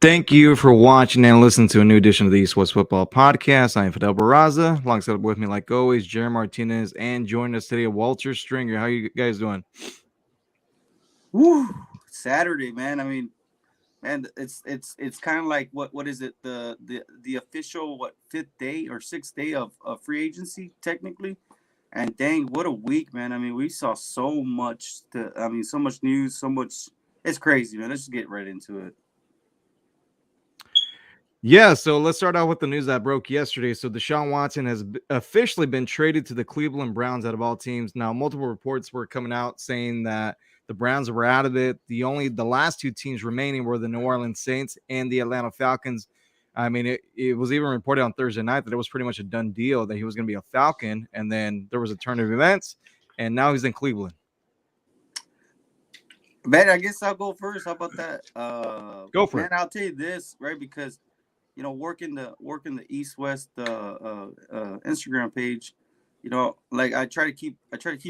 Thank you for watching and listening to a new edition of the East West Football Podcast. I am Fidel Barraza. Alongside with me, like always, Jerry Martinez, and joining us today, Walter Stringer. How you guys doing? Woo! Saturday, man. I mean, man, it's kind of like what is it? The official fifth day or sixth day of free agency technically. And dang, what a week, man. I mean, we saw so much. So much news, so much. It's crazy, man. Let's just get right into it. Yeah, so let's start out with the news that broke yesterday. So Deshaun Watson has officially been traded to the Cleveland Browns out of all teams. Now, multiple reports were coming out saying that the Browns were out of it. The last two teams remaining were the New Orleans Saints and the Atlanta Falcons. I mean, it was even reported on Thursday night that it was pretty much a done deal that he was going to be a Falcon, and then there was a turn of events, and now he's in Cleveland. Man, I guess I'll go first. How about that? Go for Man, it. I'll tell you this, right? Because working the East West Instagram page, like I try to keep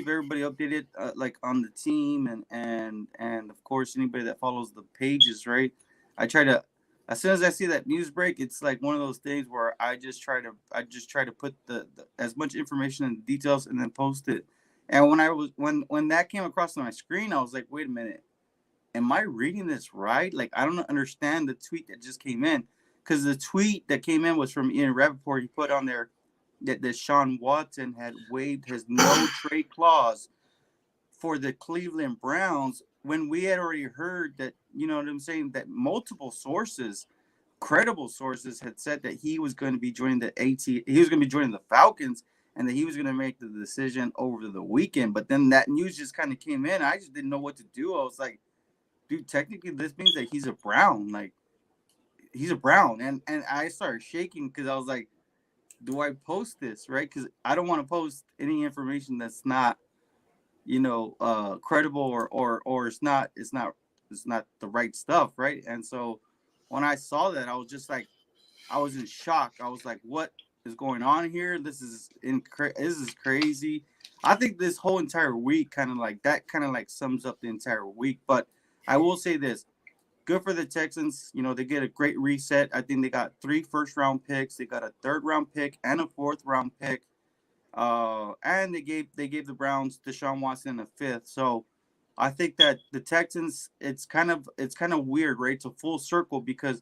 everybody updated, like on the team and of course anybody that follows the pages, right? I try to as soon as I see that news break, it's like one of those things where I just try to put the as much information and details and then post it. And when that came across my screen, I was like, wait a minute, am I reading this right? Like, I don't understand the tweet that just came in, because the tweet that came in was from Ian Rappaport. He put on there that Deshaun Watson had waived his no trade clause for the Cleveland Browns, when we had already heard that, you know what I'm saying, that multiple sources, credible sources, had said that he was going to be joining he was going to be joining the Falcons, and that he was going to make the decision over the weekend. But then that news just kind of came in. I just didn't know what to do. I was like, dude, technically this means that he's a Brown. Like, he's a Brown. And I started shaking because I was like, do I post this, right? Because I don't want to post any information that's not, credible, or it's not the right stuff, right? And so when I saw that, I was just like, I was in shock. I was like, what is going on here? This is crazy. I think this whole entire week kind of like sums up the entire week. But I will say this: good for the Texans. They get a great reset. I think they got 3 first-round picks. They got a third-round pick and a fourth-round pick. And they gave the Browns Deshaun Watson a fifth. So I think that the Texans, it's kind of weird, right? It's a full circle, because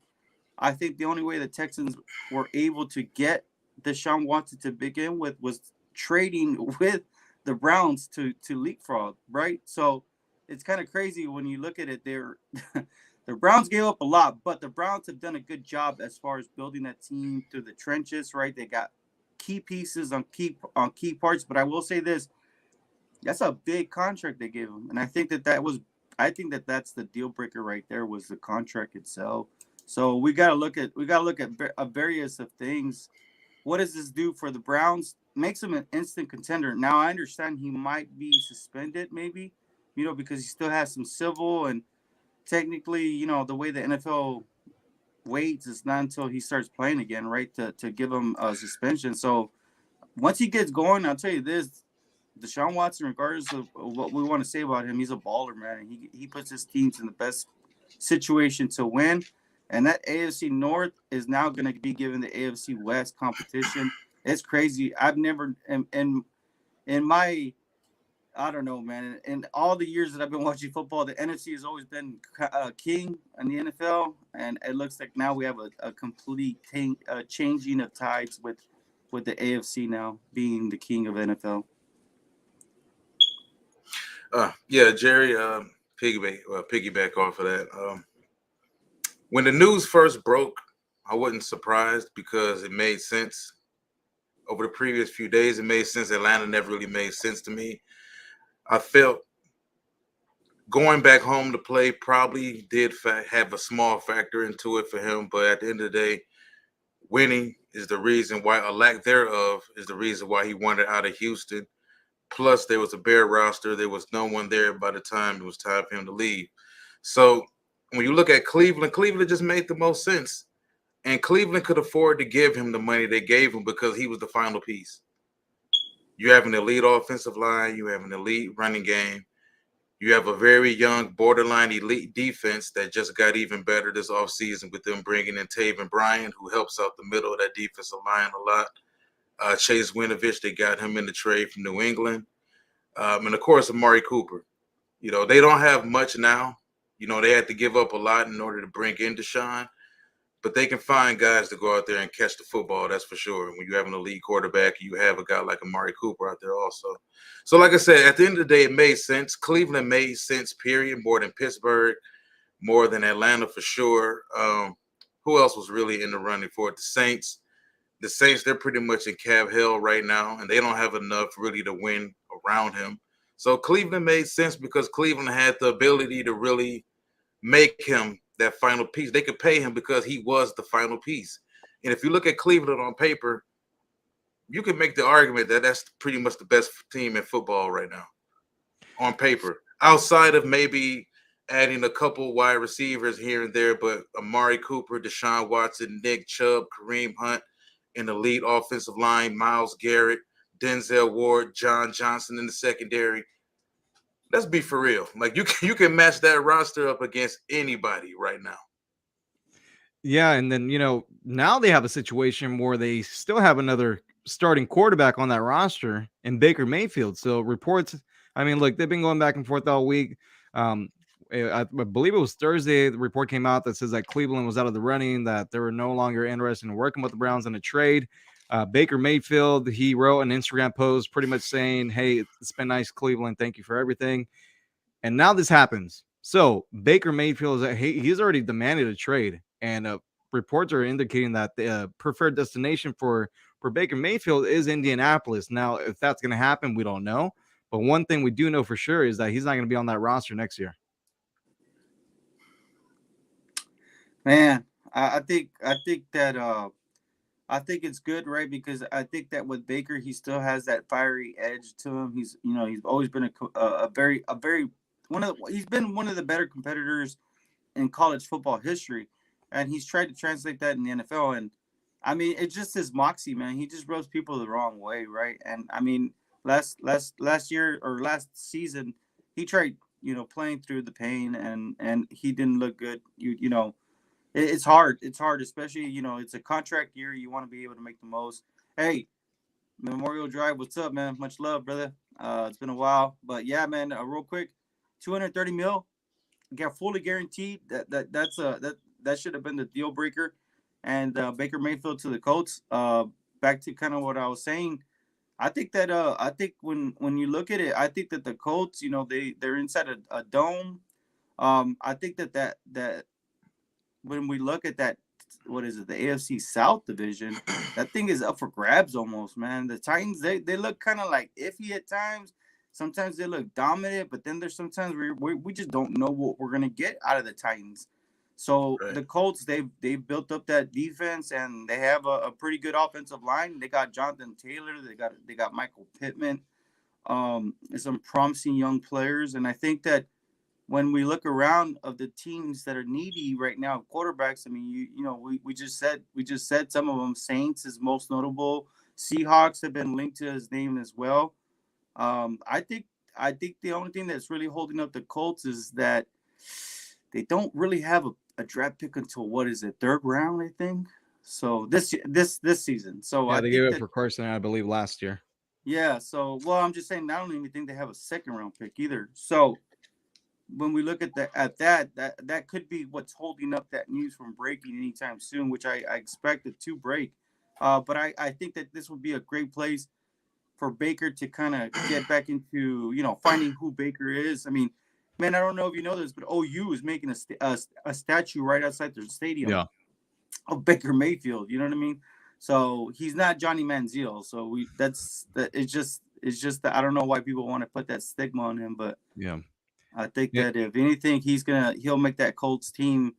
I think the only way the Texans were able to get Deshaun Watson to begin with was trading with the Browns to leapfrog, right? So it's kind of crazy when you look at it. The Browns gave up a lot, but the Browns have done a good job as far as building that team through the trenches, right? They got key pieces on key parts. But I will say this: that's a big contract they gave him, and I think that's the deal breaker right there, was the contract itself. So we got to look at various of things. What does this do for the Browns? Makes him an instant contender. Now I understand he might be suspended, maybe, because he still has some civil, and technically, the way the NFL waits is not until he starts playing again, right? To give him a suspension. So once he gets going, I'll tell you this: Deshaun Watson, regardless of what we want to say about him, he's a baller, man. He puts his teams in the best situation to win. And that AFC North is now going to be given the AFC West competition. It's crazy. I've never in my I don't know, man. In all the years that I've been watching football, the NFC has always been king in the NFL, and it looks like now we have a complete changing of tides with the AFC now being the king of NFL. Yeah, Jerry, piggyback off of that. When the news first broke, I wasn't surprised because it made sense. Over the previous few days, it made sense. Atlanta never really made sense to me. I felt going back home to play probably did have a small factor into it for him, but at the end of the day, winning is the reason why, a lack thereof is the reason why he wanted out of Houston. Plus, there was a bare roster. There was no one there by the time it was time for him to leave. So when you look at Cleveland, Cleveland just made the most sense. And Cleveland could afford to give him the money they gave him because he was the final piece. You have an elite offensive line. You have an elite running game. You have a very young, borderline elite defense that just got even better this offseason with them bringing in Taven Bryan, who helps out the middle of that defensive line a lot. Chase Winovich, they got him in the trade from New England. And, of course, Amari Cooper. You know, they don't have much now. You know, they had to give up a lot in order to bring in Deshaun. But they can find guys to go out there and catch the football, that's for sure. When you have an elite quarterback, you have a guy like Amari Cooper out there also. So, like I said, at the end of the day, it made sense. Cleveland made sense, period, more than Pittsburgh, more than Atlanta for sure. Who else was really in the running for it? The Saints. The Saints, they're pretty much in cap hell right now, and they don't have enough really to win around him. So Cleveland made sense because Cleveland had the ability to really make him that final piece. They could pay him because he was the final piece. And if you look at Cleveland on paper, you can make the argument that that's pretty much the best team in football right now on paper, outside of maybe adding a couple wide receivers here and there. But Amari Cooper, Deshaun Watson, Nick Chubb, Kareem Hunt, an elite offensive line, Myles Garrett, Denzel Ward, John Johnson in the secondary. Let's be for real. Like you can match that roster up against anybody right now. Yeah, and then now they have a situation where they still have another starting quarterback on that roster in Baker Mayfield. So reports, I mean, look, they've been going back and forth all week. I believe it was Thursday. The report came out that says that Cleveland was out of the running, that they were no longer interested in working with the Browns in a trade. Baker Mayfield, he wrote an Instagram post pretty much saying, hey, it's been nice, Cleveland. Thank you for everything. And now this happens. So Baker Mayfield, he's already demanded a trade. And reports are indicating that the preferred destination for Baker Mayfield is Indianapolis. Now, if that's going to happen, we don't know. But one thing we do know for sure is that he's not going to be on that roster next year. Man, I think it's good, right? Because I think that with Baker, he still has that fiery edge to him. He's always been he's been one of the better competitors in college football history, and he's tried to translate that in the NFL. And I mean, it's just his moxie, man. He just rubs people the wrong way, right? And I mean, last year or last season, he tried, playing through the pain, and he didn't look good. It's hard. It's hard, especially, it's a contract year. You want to be able to make the most. Hey, Memorial Drive, what's up, man? Much love, brother. It's been a while. But, yeah, man, real quick, $230 million, got fully guaranteed. That should have been the deal breaker. And Baker Mayfield to the Colts. Back to kind of what I was saying. I think that when you look at it, I think that the Colts, they're inside a dome. I think that when we look at that, what is it, the AFC South division, that thing is up for grabs almost, man. The Titans, they look kind of like iffy at times. Sometimes they look dominant, but then there's sometimes we just don't know what we're going to get out of the Titans. So right. The Colts, they've built up that defense, and they have a pretty good offensive line. They got Jonathan Taylor. They got Michael Pittman. Some promising young players, and I think that when we look around of the teams that are needy right now, quarterbacks, I mean, we just said some of them. Saints is most notable. Seahawks have been linked to his name as well. I think the only thing that's really holding up the Colts is that they don't really have a draft pick until what is it, third round, I think. So this season. So yeah, I they think gave it for Carson, I believe, last year. Yeah. So I'm just saying, I don't even think they have a second round pick either. So when we look at that could be what's holding up that news from breaking anytime soon, which I expect it to break. But I think that this would be a great place for Baker to kind of get back into, finding who Baker is. I mean, man, I don't know if you know this, but OU is making a statue right outside their stadium of Baker Mayfield. You know what I mean? So he's not Johnny Manziel. So it's just that I don't know why people want to put that stigma on him, but yeah. I think that if anything, he'll make that Colts team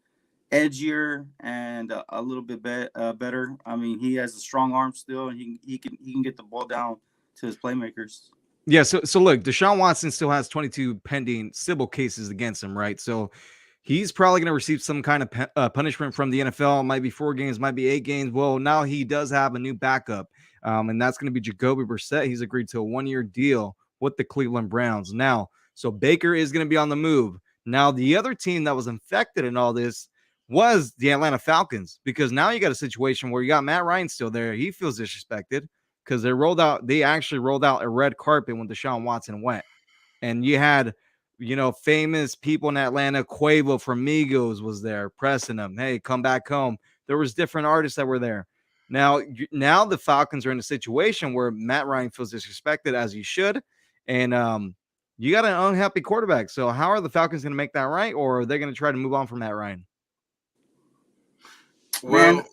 edgier and a little bit better. I mean, he has a strong arm still, and he can get the ball down to his playmakers. Yeah. So look, Deshaun Watson still has 22 pending civil cases against him, right? So he's probably going to receive some kind of punishment from the NFL. It might be 4 games, might be 8 games. Well, now he does have a new backup, and that's going to be Jacoby Brissett. He's agreed to a 1-year deal with the Cleveland Browns. Now, So Baker is going to be on the move. Now, the other team that was infected in all this was the Atlanta Falcons, because now you got a situation where you got Matt Ryan still there. He feels disrespected because they actually rolled out a red carpet when Deshaun Watson went. And you had, famous people in Atlanta. Quavo from Migos was there pressing him. Hey, come back home. There was different artists that were there. Now the Falcons are in a situation where Matt Ryan feels disrespected, as he should. And you got an unhappy quarterback. So how are the Falcons going to make that right? Or are they going to try to move on from Matt Ryan? Well,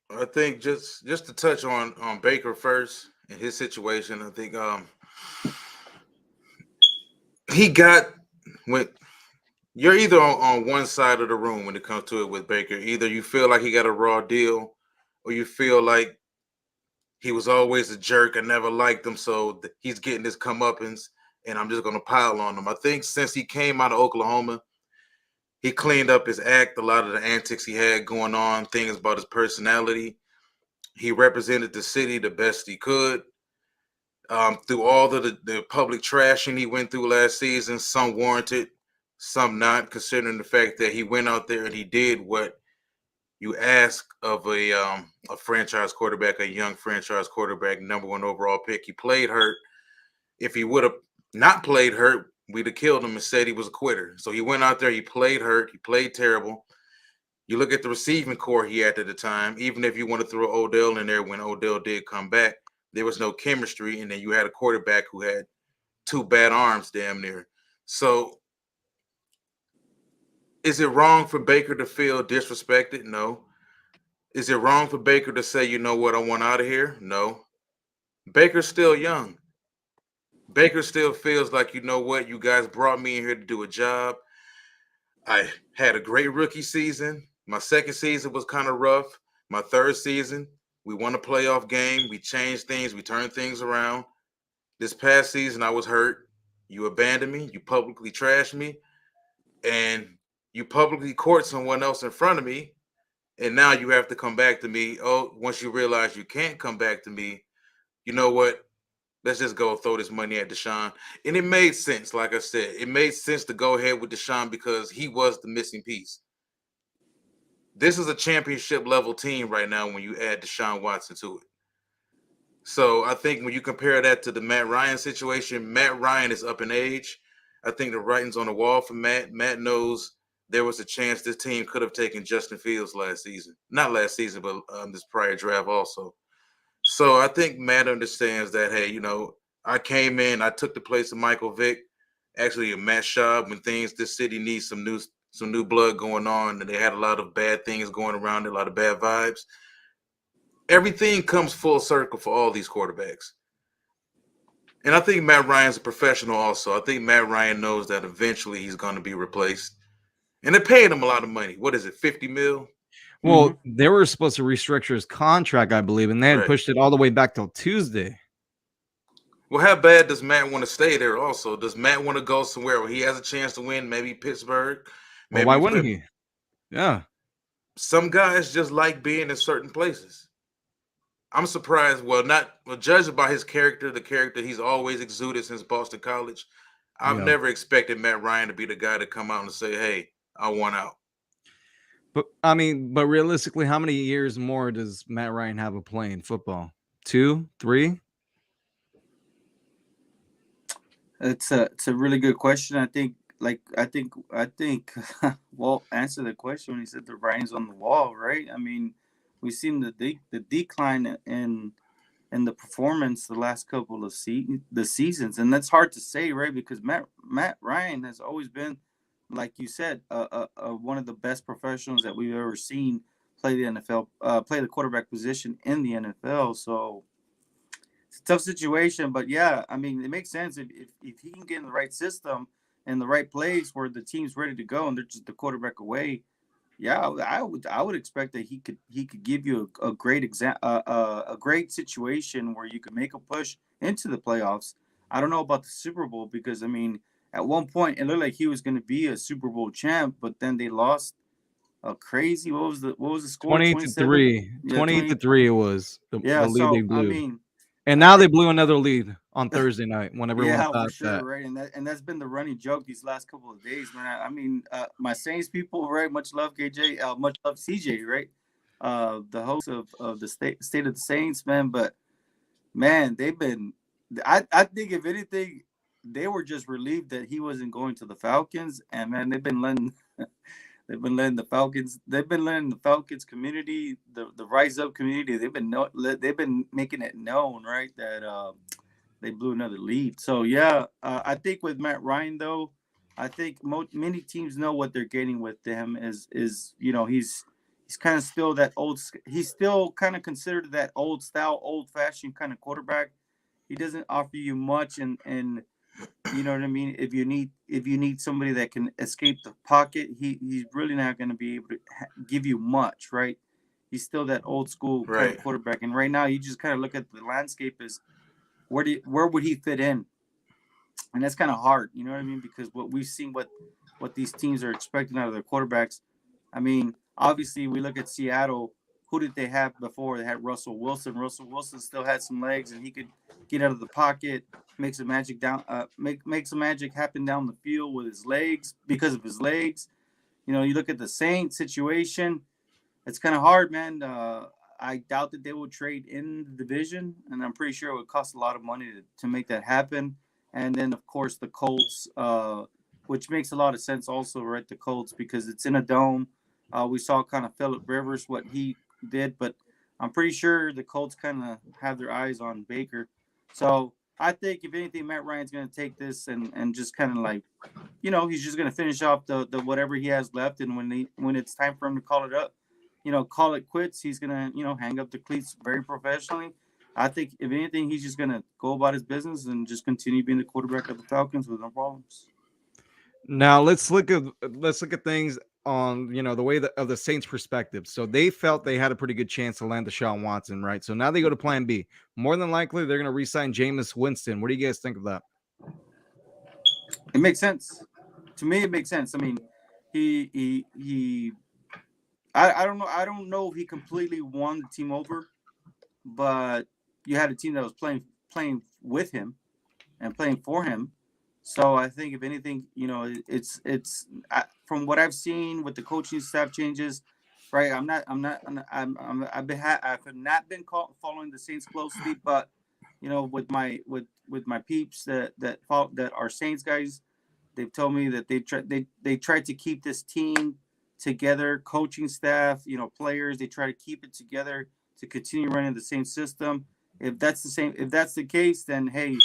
I think just to touch on Baker first and his situation, I think he got when you're either on one side of the room when it comes to it with Baker. Either you feel like he got a raw deal, or you feel like he was always a jerk. I never liked him, so he's getting his comeuppance, and I'm just going to pile on him. I think since he came out of Oklahoma, he cleaned up his act, a lot of the antics he had going on, things about his personality. He represented the city the best he could. Through all the public trashing he went through last season, some warranted, some not, considering the fact that he went out there and he did what you ask of a franchise quarterback, a young franchise quarterback, #1 overall pick. He played hurt. If he would have not played hurt, we'd have killed him and said he was a quitter. So he went out there, he played hurt, he played terrible. You look at the receiving core he had at the time, even if you want to throw Odell in there when Odell did come back, there was no chemistry. And then you had a quarterback who had 2 bad arms damn near. So is it wrong for Baker to feel disrespected? No. Is it wrong for Baker to say, you know what, I want out of here? No. Baker's still young. Baker still feels like, you know what, you guys brought me in here to do a job. I had a great rookie season. My second season was kind of rough. My third season, we won a playoff game. We changed things. We turned things around. This past season, I was hurt. You abandoned me. You publicly trashed me. And you publicly court someone else in front of me. And now you have to come back to me. Oh, once you realize you can't come back to me, you know what? Let's just go throw this money at Deshaun. And it made sense, like I said. It made sense to go ahead with Deshaun because he was the missing piece. This is a championship level team right now when you add Deshaun Watson to it. So I think when you compare that to the Matt Ryan situation, Matt Ryan is up in age. I think the writing's on the wall for Matt. Matt knows there was a chance this team could have taken Justin Fields last season. Not last season, but this prior draft also. So I think Matt understands that, hey, I came in, I took the place of Michael Vick, actually a Matt Schaub, when this city needs some new blood going on, and they had a lot of bad things going around, a lot of bad vibes. Everything comes full circle for all these quarterbacks. And I think Matt Ryan's a professional also. I think Matt Ryan knows that eventually he's going to be replaced. And they're paying him a lot of money. What is it, $50 million? Well, they were supposed to restructure his contract, I believe, and they had pushed it all the way back till Tuesday. Well, how bad does Matt want to stay there also? Does Matt want to go somewhere where he has a chance to win? Maybe Pittsburgh? Maybe why wouldn't he? Yeah. Some guys just like being in certain places. I'm surprised. Judged by his character, the character he's always exuded since Boston College, I've never expected Matt Ryan to be the guy to come out and say, hey, I want out. But realistically, how many years more does Matt Ryan have of playing football? 2, 3? It's a really good question. I think well, answer the question when he said the writing's on the wall, right? I mean, we've seen the decline in the performance the last couple of seasons, and that's hard to say, right? Because Matt Ryan has always been, like you said, one of the best professionals that we've ever seen play the NFL, play the quarterback position in the NFL. So it's a tough situation, but yeah, I mean, it makes sense if he can get in the right system and the right place where the team's ready to go and they're just the quarterback away. Yeah, I would expect that he could give you a great a great situation where you could make a push into the playoffs. I don't know about the Super Bowl because I mean, at one point it looked like he was going to be a Super Bowl champ, but then they lost a crazy. What was the score? 20-3. 20-3 it was the lead they blew. I mean, and now they blew another lead. on Thursday night when everyone Yeah, for thought sure, that. right? And that's been the running joke these last couple of days, man. I mean, my Saints people, right? Much love, KJ. Much love, CJ, right? The host of the State of the Saints, man. But man, they've been. I think if anything, they were just relieved that he wasn't going to the Falcons, and man, they've been letting. They've been letting the Falcons. They've been letting the Falcons community, the Rise Up community. They've been making it known, right, that they blew another lead. So yeah, I think with Matt Ryan though, I think many teams know what they're getting with him. Is he's kind of still that old. He's still kind of considered that old style, old fashioned kind of quarterback. He doesn't offer you much, and you know what I mean. If you need somebody that can escape the pocket, he's really not going to be able to give you much, right? He's still that old school kind Right. of quarterback, and right now you just kind of look at the landscape as where would he fit in, and that's kind of hard, you know what I mean? Because what we've seen, what these teams are expecting out of their quarterbacks. I mean, obviously we look at Seattle. Who did they have before? They had Russell Wilson. Russell Wilson still had some legs, and he could get out of the pocket, make some magic make some magic happen down the field with his legs because of his legs. You know, you look at the Saints situation. It's kind of hard, man. I doubt that they will trade in the division, and I'm pretty sure it would cost a lot of money to make that happen. And then, of course, the Colts, which makes a lot of sense also, right? The Colts, because it's in a dome. We saw kind of Phillip Rivers, what he did, but I'm pretty sure the Colts kind of have their eyes on Baker. So I think, if anything, Matt Ryan's going to take this and just kind of like, he's just going to finish off the whatever he has left. And when it's time for him to call it up, call it quits. He's going to, hang up the cleats very professionally. I think, if anything, he's just going to go about his business and just continue being the quarterback of the Falcons with no problems. Now let's look at things on the way of the Saints' perspective. So they felt they had a pretty good chance to land Deshaun Watson, right? So now they go to Plan B. More than likely, they're going to re-sign Jameis Winston. What do you guys think of that? It makes sense to me. It makes sense. I mean, I don't know. I don't know if he completely won the team over, but you had a team that was playing with him and playing for him. So I think, if anything, it's from what I've seen with the coaching staff changes, right? I've not been following the Saints closely, but with my peeps that are Saints guys, they've told me that they tried to keep this team together, coaching staff, players. They try to keep it together to continue running the same system. If that's the case, then hey,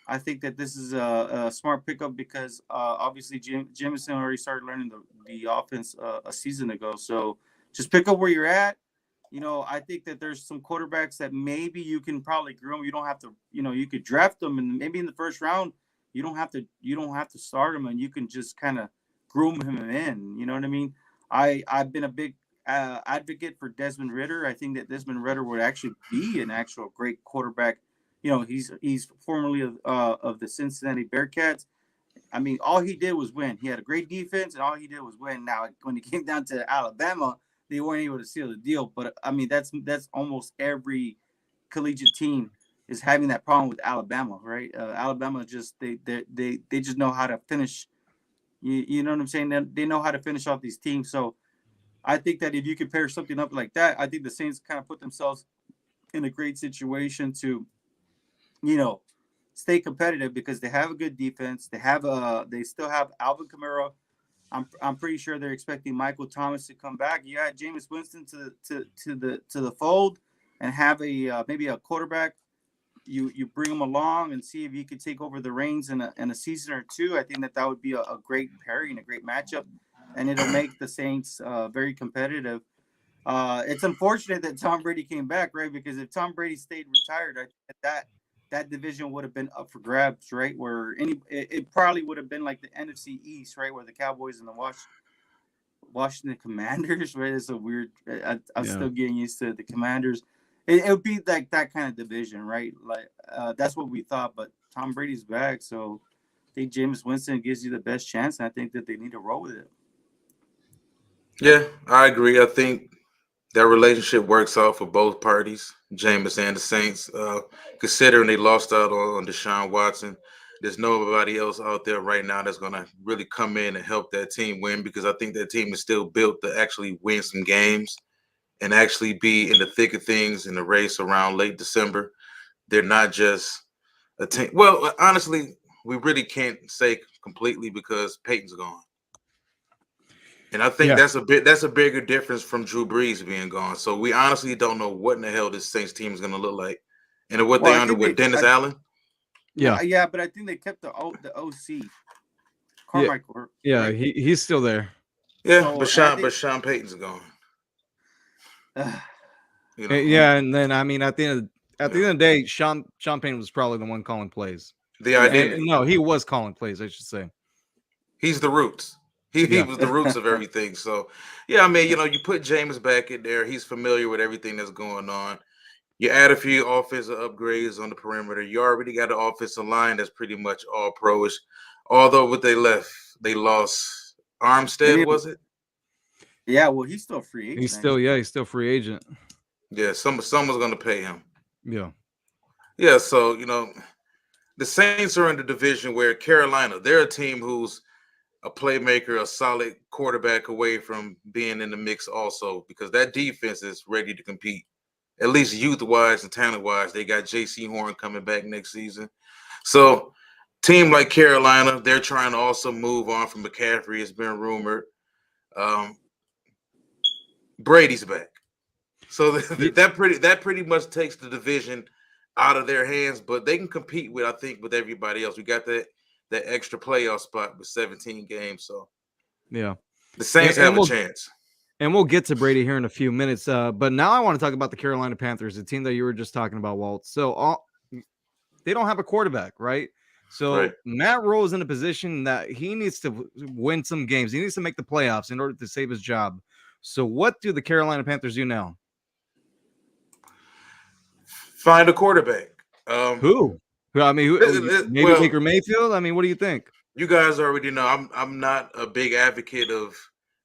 I think that this is a smart pickup because obviously Jameson already started learning the offense a season ago. So just pick up where you're at. I think that there's some quarterbacks that maybe you can probably groom. You don't have to, you could draft them, and maybe in the first round, you don't have to start him, and you can just kind of groom him in. You know what I mean? I've been a big advocate for Desmond Ridder. I think that Desmond Ridder would actually be an actual great quarterback. He's formerly of the Cincinnati Bearcats. I mean, all he did was win. He had a great defense, and all he did was win. Now, when it came down to Alabama, they weren't able to seal the deal. But I mean, that's almost every collegiate team is having that problem with Alabama, right? Alabama just they just know how to finish. You know what I'm saying? They know how to finish off these teams. So I think that if you could pair something up like that, I think the Saints kind of put themselves in a great situation to, stay competitive because they have a good defense. They still have Alvin Kamara. I'm pretty sure they're expecting Michael Thomas to come back. You add Jameis Winston to the fold and have maybe a quarterback. You bring them along and see if you could take over the reins in a season or two. I think that would be a great pairing, a great matchup, and it'll make the Saints very competitive. It's unfortunate that Tom Brady came back, right? Because if Tom Brady stayed retired, I think that division would have been up for grabs, right? It probably would have been like the NFC East, right? Where the Cowboys and the Washington Commanders, right? It's a weird. I'm still getting used to the Commanders. It would be like that kind of division, right? Like that's what we thought, but Tom Brady's back, so I think Jameis Winston gives you the best chance, and I think that they need to roll with it. Yeah, I agree. I think That relationship works out for both parties, Jameis and the Saints. Considering they lost out on Deshaun Watson, there's nobody else out there right now that's going to really come in and help that team win, because I think that team is still built to actually win some games and actually be in the thick of things in the race around late December. They're not just a team. Well, honestly, we really can't say completely because Peyton's gone. And I think Yeah. that's a bigger difference from Drew Brees being gone. So we honestly don't know what in the hell this Saints team is going to look like. And what Well, they I under think with they- Dennis I- Allen. Yeah, but I think they kept the OC. Carmichael. Yeah, right? he's still there. Yeah, So, but and I think- Sean Payton's gone. You know, Yeah, and then I mean at the end of the day, Sean Payton was probably the one calling plays. the idea. And, no, he was calling plays, I should say. He's the roots. He Yeah. was the roots of everything. So, yeah, I mean, you put Jameis back in there. He's familiar with everything that's going on. You add a few offensive upgrades on the perimeter. You already got an offensive line that's pretty much all pro-ish. Although what they lost Armstead, was it? Yeah, well, he's still a free agent. He's still free agent. Yeah, someone's going to pay him. Yeah. Yeah, so, the Saints are in the division where Carolina, they're a team who's a playmaker, a solid quarterback away from being in the mix also, because that defense is ready to compete. At least youth-wise and talent-wise, they got J.C. Horn coming back next season. So, team like Carolina, they're trying to also move on from McCaffrey. It's been rumored. Brady's back. So that pretty much takes the division out of their hands, but they can compete with everybody else. We got that extra playoff spot with 17 games. So yeah, the Saints have a chance. And we'll get to Brady here in a few minutes. But now I want to talk about the Carolina Panthers, the team that you were just talking about, Walt. So they don't have a quarterback, right? So Matt Rule is in a position that he needs to win some games. He needs to make the playoffs in order to save his job. So what do the Carolina Panthers do now? Find a quarterback. Who? I mean, maybe Baker Mayfield? I mean, what do you think? You guys already know I'm not a big advocate of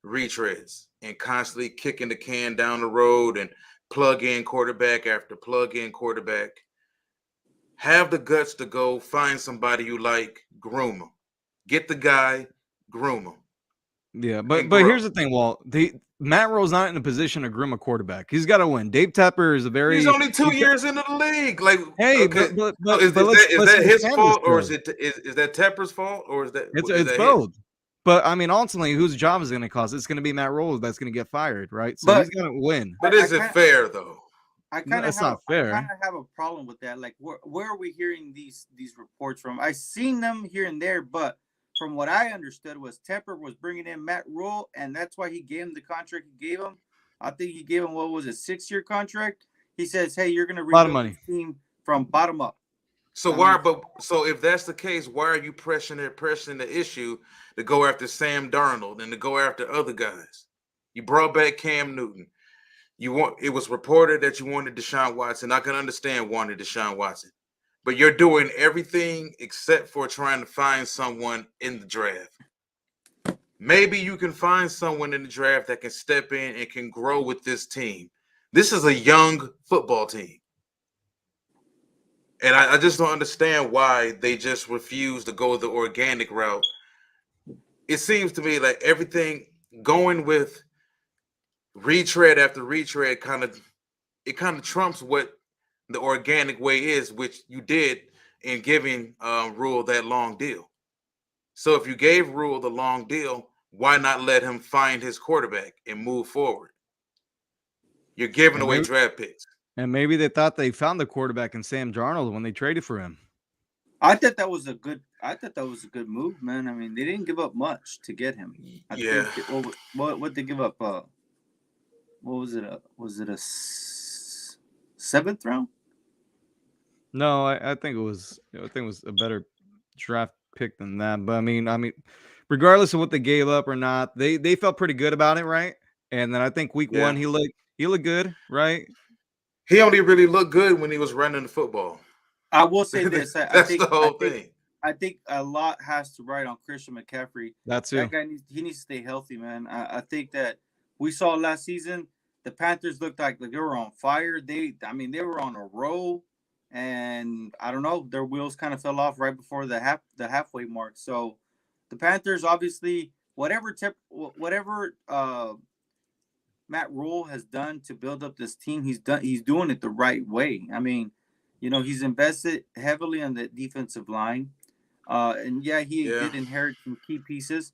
retreads and constantly kicking the can down the road and plug in quarterback after plug in quarterback. Have the guts to go find somebody you like, groom them. Get the guy, groom him. Yeah, but here's the thing, Walt. Matt Rule's not in a position to groom a quarterback. He's got to win. Dave Tepper is He's only 2 years into the league. Like, hey, okay. but is that his fault, or is that Tepper's fault, or is that it's both? His? But I mean, ultimately, whose job is going to cost? It's going to be Matt Rule that's going to get fired, right? So he's going to win. But is it fair though? It's not fair. I kind of have a problem with that. Like, where are we hearing these reports from? I've seen them here and there, but from what I understood was Tepper was bringing in Matt Rule, and that's why he gave him the contract he gave him. I think he gave him, what was it, 6-year contract? He says, hey, you're going to rebuild the team from bottom up. So so if that's the case, why are you pressing the issue to go after Sam Darnold and to go after other guys? You brought back Cam Newton. It was reported that you wanted Deshaun Watson. I can understand wanting Deshaun Watson. But you're doing everything except for trying to find someone in the draft. Maybe you can find someone in the draft that can step in and can grow with this team. This is a young football team. And I just don't understand why they just refuse to go the organic route. It seems to me like everything going with retread after retread kind of trumps what the organic way is, which you did in giving Rule that long deal. So if you gave Rule the long deal, why not let him find his quarterback and move forward? You're giving away draft picks. And maybe they thought they found the quarterback in Sam Darnold when they traded for him. I thought that was a good move, man. I mean, they didn't give up much to get him. I think what they give up? What was it? Was it a 7th round? No, I think it was a better draft pick than that. But I mean, regardless of what they gave up or not, they felt pretty good about it, right? And then I think week 1 he looked good, right? He only really looked good when he was running the football. I will say this: That's the whole thing. I think a lot has to ride on Christian McCaffrey. That's it. That guy needs to stay healthy, man. I think that we saw last season the Panthers looked like they were on fire. They were on a roll, and I don't know, their wheels kind of fell off right before the halfway mark. So the Panthers, obviously, whatever Matt Rule has done to build up this team, he's doing it the right way. I mean, he's invested heavily on the defensive line. And yeah, he did inherit some key pieces.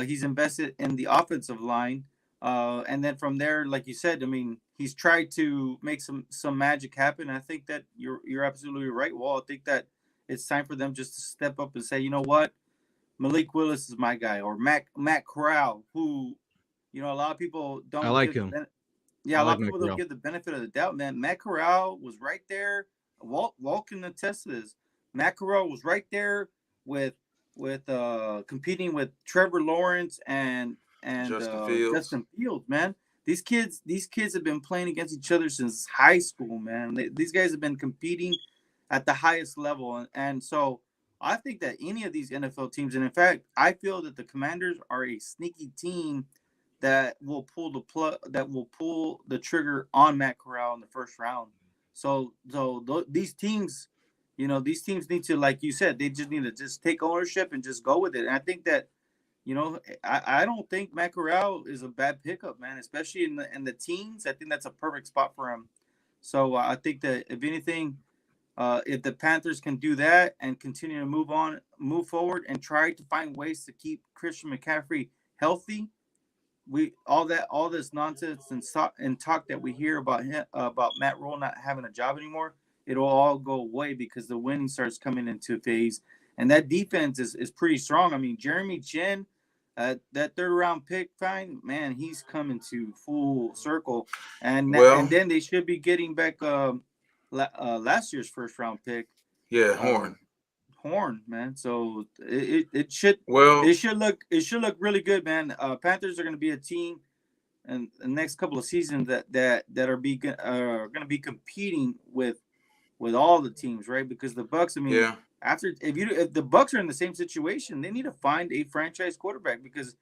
He's invested in the offensive line. And then from there, like you said, I mean, he's tried to make some magic happen. I think that you're absolutely right, Wall. I think that it's time for them just to step up and say, you know what, Malik Willis is my guy, or Matt Corral, who, a lot of people don't. I like him. A lot of people don't give the benefit of the doubt, man. Matt Corral was right there. Walt can attest to this. Matt Corral was right there with competing with Trevor Lawrence and Justin Fields, man. These kids have been playing against each other since high school, man. These guys have been competing at the highest level, and so I think that any of these NFL teams, and in fact, I feel that the Commanders are a sneaky team that will pull the trigger on Matt Corral in the first round. So these teams, need to, like you said, they just need to just take ownership and just go with it. And I think that, I don't think Matt Corral is a bad pickup, man, especially in the teens. I think that's a perfect spot for him. So I think that if anything, if the Panthers can do that and continue to move forward and try to find ways to keep Christian McCaffrey healthy, all this nonsense and talk that we hear about Matt Rule not having a job anymore, it'll all go away because the winning starts coming into phase, and that defense is pretty strong. I mean, Jeremy Chin, that third round pick, fine, man, he's coming to full circle, and then they should be getting back last year's first round pick. Yeah, Horn, man. So it should look really good, man. Panthers are going to be a team in the next couple of seasons that are going to be competing with all the teams, right? Because the Bucs, I mean, if the Bucs are in the same situation, they need to find a franchise quarterback, because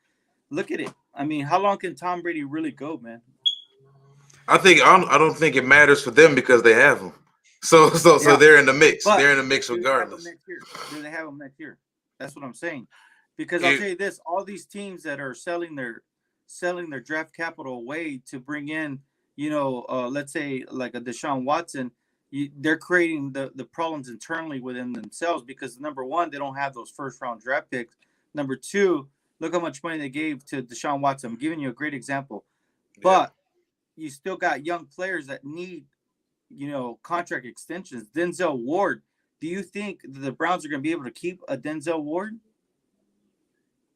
look at it. I mean, how long can Tom Brady really go, man? I don't think it matters for them because they have him. So they're in the mix. They're in the mix regardless. Do they have them next year? That's what I'm saying. Because I'll tell you this: all these teams that are selling their draft capital away to bring in, let's say like a Deshaun Watson, they're creating the problems internally within themselves, because number one, they don't have those first round draft picks. Number two, look how much money they gave to Deshaun Watson. I'm giving you a great example, but you still got young players that need, contract extensions. Denzel Ward. Do you think the Browns are going to be able to keep a Denzel Ward?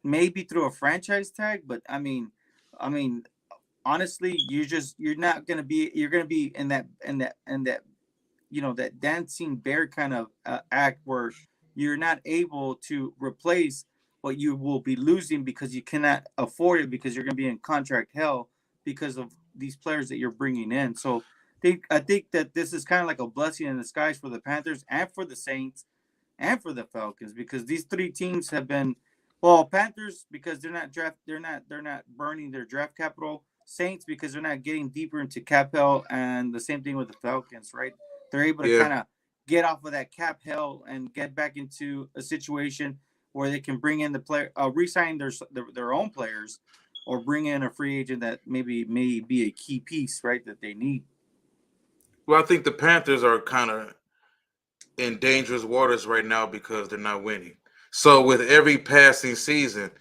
Maybe through a franchise tag, but I mean, honestly, you're going to be in that that dancing bear kind of act where you're not able to replace what you will be losing because you cannot afford it, because you're going to be in contract hell because of these players that you're bringing in. So I think that this is kind of like a blessing in disguise for the Panthers and for the Saints and for the Falcons, because these three teams have been, Panthers because they're not burning their draft capital. Saints because they're not getting deeper into cap hell, and the same thing with the Falcons, right? They're able to kind of get off of that cap hell and get back into a situation where they can bring in the player, re-sign their own players, or bring in a free agent that may be a key piece, right, that they need. Well, I think the Panthers are kind of in dangerous waters right now because they're not winning. So with every passing season,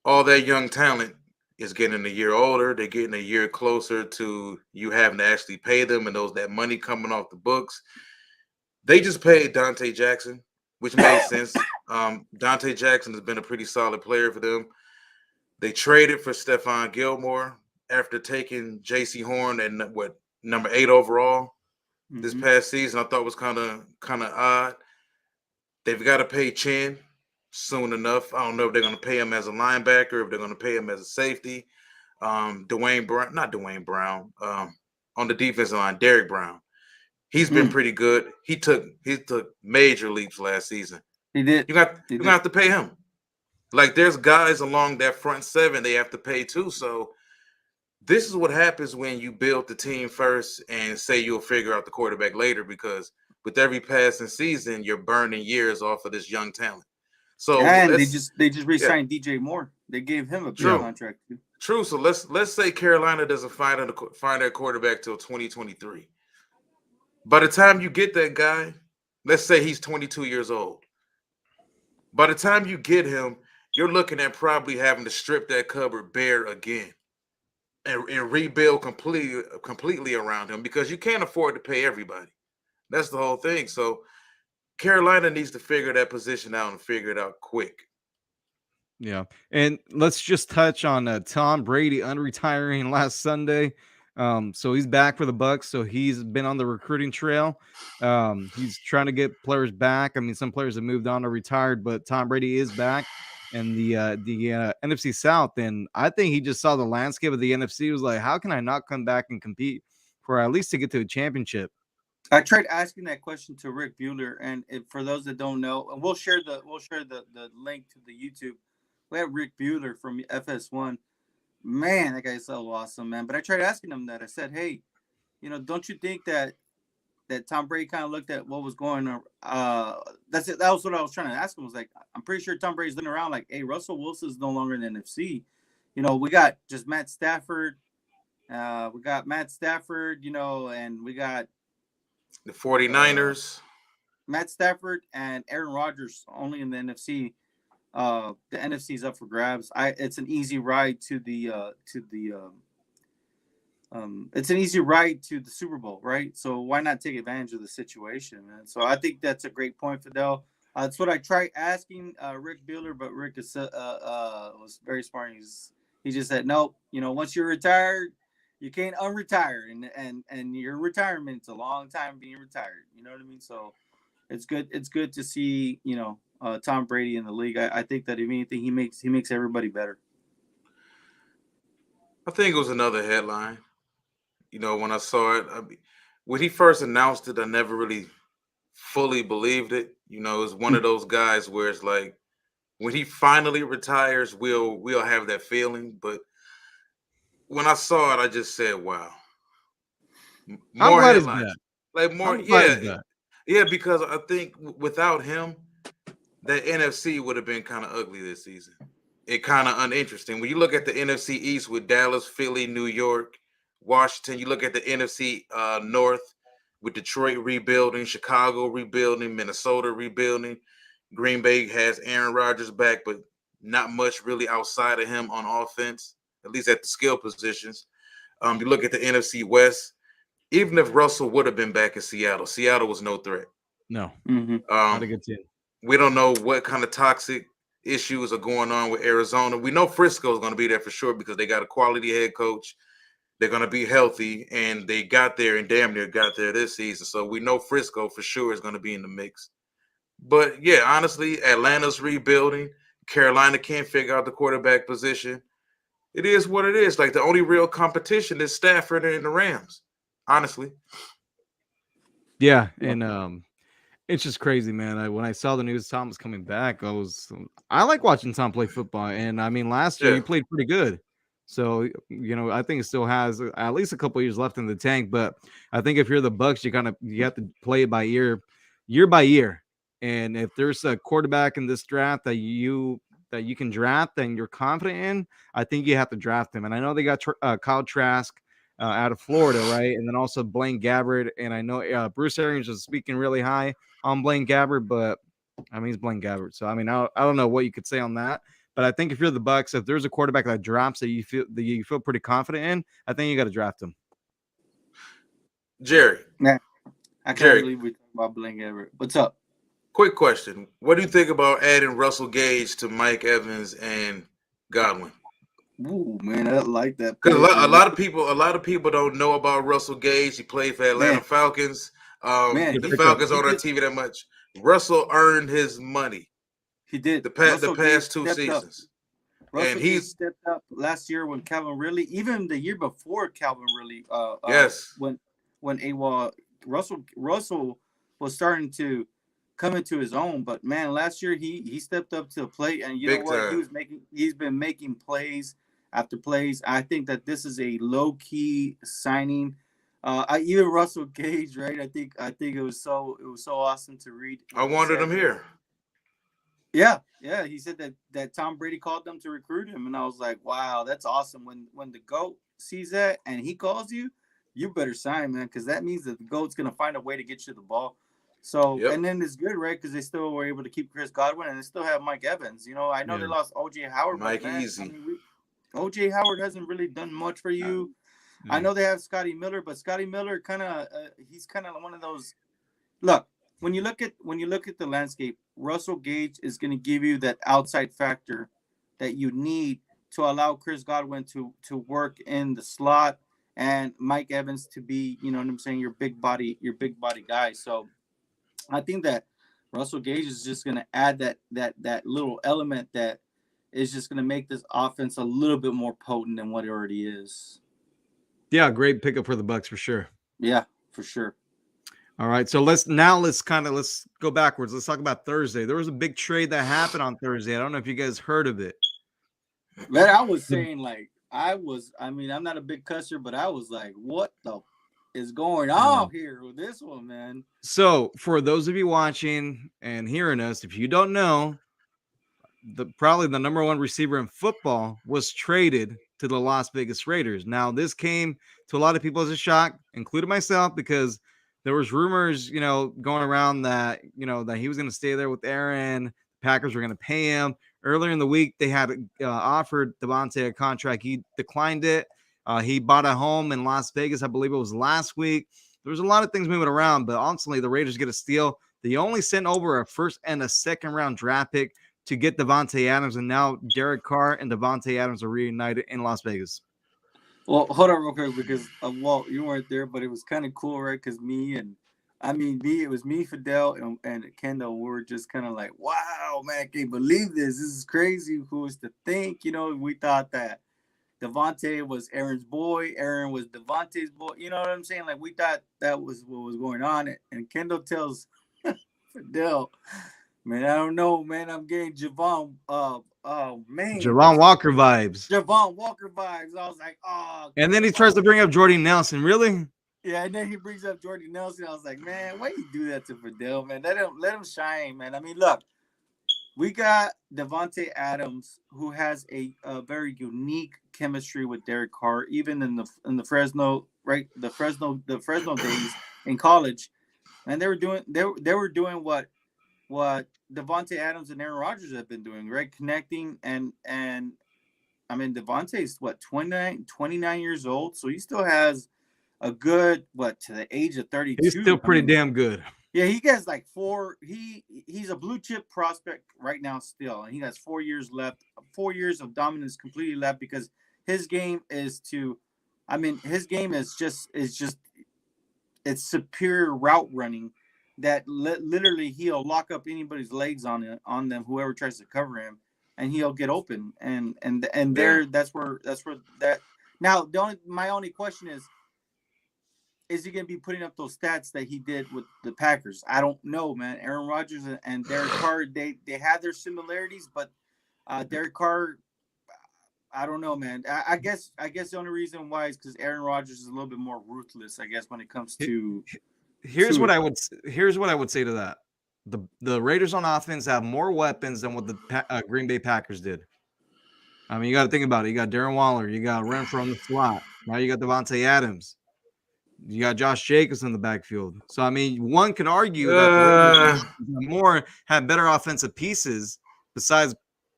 all that young talent is getting a year older. They're getting a year closer to you having to actually pay them, and that money coming off the books. They just paid Dante Jackson, which made sense. Dante Jackson has been a pretty solid player for them. They traded for Stephon Gilmore after taking J.C. Horn and number 8 overall this past season. I thought was kind of odd. They've got to pay Chin soon enough. I don't know if they're going to pay him as a linebacker, if they're going to pay him as a safety. On the defensive line, Derrick Brown. He's been pretty good. He took major leaps last season. He did. You're going to have to pay him. Like, there's guys along that front seven they have to pay too. So this is what happens when you build the team first and say you'll figure out the quarterback later, because with every passing season, you're burning years off of this young talent. So And they let's just re-signed DJ Moore. They gave him a big True. contract too. true. So let's say Carolina doesn't find their quarterback till 2023. By the time you get that guy, let's say he's 22 years old. By the time you get him, you're looking at probably having to strip that cupboard bare again and rebuild completely around him, because you can't afford to pay everybody. That's the whole thing. So Carolina needs to figure that position out and figure it out quick. Yeah, and let's just touch on Tom Brady unretiring last Sunday. So he's back for the Bucks. So he's been on the recruiting trail. He's trying to get players back. I mean, some players have moved on or retired, but Tom Brady is back. And the NFC South, and I think he just saw the landscape of the NFC. He was like, how can I not come back and compete for at least to get to a championship? I tried asking that question to Rick Bueller, and for those that don't know, and we'll share the link to the YouTube. We have Rick Bueller from FS1. Man, that guy's so awesome, man. But I tried asking him that. I said, hey, don't you think that Tom Brady kind of looked at what was going on? That's it. That was what I was trying to ask him. I was like, I'm pretty sure Tom Brady's looking around like, hey, Russell Wilson's no longer in the NFC. We got just Matt Stafford. And we got The 49ers. Matt Stafford and Aaron Rodgers only in the NFC. The NFC is up for grabs. It's an easy ride to the Super Bowl, right? So why not take advantage of the situation, man? So I think that's a great point, Fidel. That's what I tried asking Rick Bueller, but Rick was very smart. He just said, nope. Once you're retired, you can't unretire, and your retirement's a long time being retired. You know what I mean? So it's good. It's good to see Tom Brady in the league. I think that if anything, he makes everybody better. I think it was another headline. When I saw it, when he first announced it, I never really fully believed it. It's one of those guys where it's like, when he finally retires, we'll have that feeling. But when I saw it, I just said, "Wow." More headlines, like more, yeah. Because I think without him, that NFC would have been kind of ugly this season. It kind of uninteresting. When you look at the NFC East with Dallas, Philly, New York, Washington, you look at the NFC North with Detroit rebuilding, Chicago rebuilding, Minnesota rebuilding. Green Bay has Aaron Rodgers back, but not much really outside of him on offense, at least at the skill positions. You look at the NFC West, even if Russell would have been back in Seattle, Seattle was no threat. No, not a good team. We don't know what kind of toxic issues are going on with Arizona. We know Frisco is going to be there for sure because they got a quality head coach. They're going to be healthy, and they got there and damn near got there this season. So we know Frisco for sure is going to be in the mix. But, yeah, honestly, Atlanta's rebuilding. Carolina can't figure out the quarterback position. It is what it is. Like, the only real competition is Stafford and the Rams, honestly. Yeah, and it's just crazy, man. When I saw the news Tom was coming back, I like watching Tom play football. And, I mean, last year he played pretty good. So, I think it still has at least a couple years left in the tank. But I think if you're the Bucks, you have to play it by year by year. And if there's a quarterback in this draft that you can draft and you're confident in, I think you have to draft him. And I know they got Kyle Trask out of Florida, right? And then also Blaine Gabbert. And I know Bruce Arians is speaking really high on Blaine Gabbert, but I mean, he's Blaine Gabbert. So, I mean, I don't know what you could say on that. But I think if you're the Bucks, if there's a quarterback that drops that you feel pretty confident in, I think you got to draft him. Jerry. Yeah. I can't believe we talk about Blaine Gabbert. What's up? Quick question. What do you think about adding Russell Gage to Mike Evans and Godwin? Ooh, man, I like that. Because a lot of people don't know about Russell Gage. He played for Atlanta Falcons. The Falcons aren't on TV that much. Russell earned his money. He did. The past 2 seasons. Russell he stepped up last year when Calvin Ridley, even the year before Calvin Ridley, when AWOL, Russell was starting to come into his own. But man, last year he stepped up to the plate, and you know what? He's been making plays after plays. I think that this is a low key signing. Even Russell Gage, right? I think it was so awesome to read. I wanted him here. Yeah. He said that Tom Brady called them to recruit him, and I was like, wow, that's awesome. When the GOAT sees that and he calls you, you better sign, man, because that means that the GOAT's gonna find a way to get you the ball. So, and then it's good, right? Because they still were able to keep Chris Godwin, and they still have Mike Evans. You know, I know they lost OJ Howard, Mike but man, Easy. I mean, OJ Howard hasn't really done much for you. I know they have Scotty Miller, but Scotty Miller he's kind of one of those. Look, when you look at the landscape, Russell Gage is going to give you that outside factor that you need to allow Chris Godwin to work in the slot and Mike Evans to be, you know what I'm saying, your big body guy. So I think that Russell Gage is just going to add that little element that is just going to make this offense a little bit more potent than what it already is. Yeah, great pickup for the Bucs for sure. Yeah, for sure. All right, so let's go backwards. Let's talk about Thursday. There was a big trade that happened on Thursday. I don't know if you guys heard of it. Man, I was saying I'm not a big cusser, but I was like, what the is going on here with this one, man? So for those of you watching and hearing us, if you don't know, probably the number one receiver in football was traded to the Las Vegas Raiders. Now, this came to a lot of people as a shock, including myself, because there was rumors, going around that, that he was going to stay there with Aaron. Packers were going to pay him. Earlier in the week, they had offered Davante a contract. He declined it. He bought a home in Las Vegas. I believe it was last week. There was a lot of things moving around, but ultimately the Raiders get a steal. They only sent over a first and a second round draft pick to get Davante Adams, and now Derek Carr and Davante Adams are reunited in Las Vegas. Well, hold on real quick, because Walt, you weren't there, but it was kind of cool, right? Because it was me, Fidel, and Kendall. We were just kind of like, wow, man, I can't believe this. This is crazy. Who was to think? We thought that Davante was Aaron's boy, Aaron was Davante's boy. You know what I'm saying? Like, we thought that was what was going on. And Kendall tells Fidel, man, I don't know, man. I'm getting Javon Walker vibes. Javon Walker vibes. I was like, oh. And then he tries to bring up Jordy Nelson. Really? Yeah, and then he brings up Jordy Nelson. I was like, man, why you do that to Fidel, man? Let him shine, man. I mean, look, we got Davante Adams, who has a very unique chemistry with Derek Carr, even in the Fresno, right? The Fresno days in college, and they were doing what Davante Adams and Aaron Rodgers have been doing, right? Connecting and I mean, Davante's 29 years old, so he still has a good to the age of 32. He's still pretty damn good. Yeah, he gets like he's a blue chip prospect right now still, and he has 4 years left. 4 years of dominance completely left, because his game is it's superior route running that literally he'll lock up anybody's legs on them, whoever tries to cover him, and he'll get open. And there, that's where that. Now, my only question is he going to be putting up those stats that he did with the Packers? I don't know, man. Aaron Rodgers and Derek Carr, they have their similarities, but Derek Carr, I don't know, man. I guess the only reason why is because Aaron Rodgers is a little bit more ruthless, I guess, when it comes to. Here's what I would say to that. The Raiders on offense have more weapons than what the Green Bay Packers did. I mean, you got to think about it. You got Darren Waller. You got Renfrow on the slot. Now you got Davante Adams. You got Josh Jacobs in the backfield. So, I mean, one can argue that the Raiders have better offensive pieces besides,